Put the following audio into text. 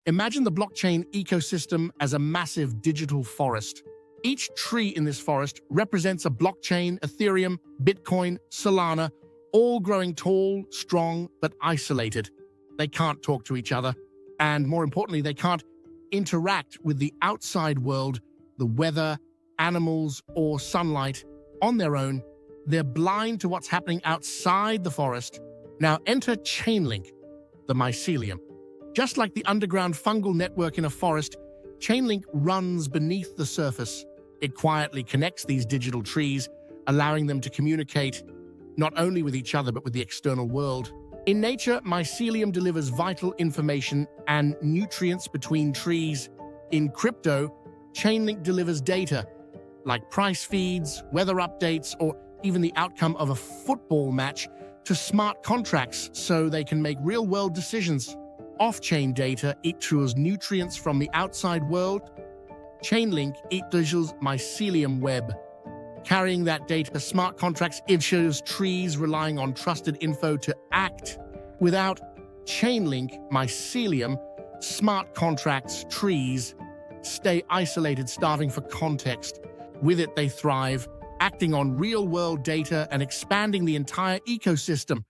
Imagine the blockchain ecosystem as a massive digital forest. Each tree in this forest represents a blockchain: Ethereum, Bitcoin, Solana, all growing tall, strong, but isolated. They can't talk to each other. And more importantly, they can't interact with the outside world, the weather, animals, or sunlight on their own. They're blind to what's happening outside the forest. Now enter Chainlink, the Mycelium. Just like the underground fungal network in a forest, Chainlink runs beneath the surface. It quietly connects these digital trees, allowing them to communicate not only with each other but with the external world. In nature, Mycelium delivers vital information and nutrients between trees. In crypto, Chainlink delivers data, like price feeds, weather updates, or even the outcome of a football match, to smart contracts so they can make real-world decisions. Off-chain data equals nutrients from the outside world. Chainlink equals Mycelium web. Carrying that data, smart contracts equals trees relying on trusted info to act. Without Chainlink, Mycelium, smart contracts, trees, stay isolated, starving for context. With it, they thrive, acting on real-world data and expanding the entire ecosystem.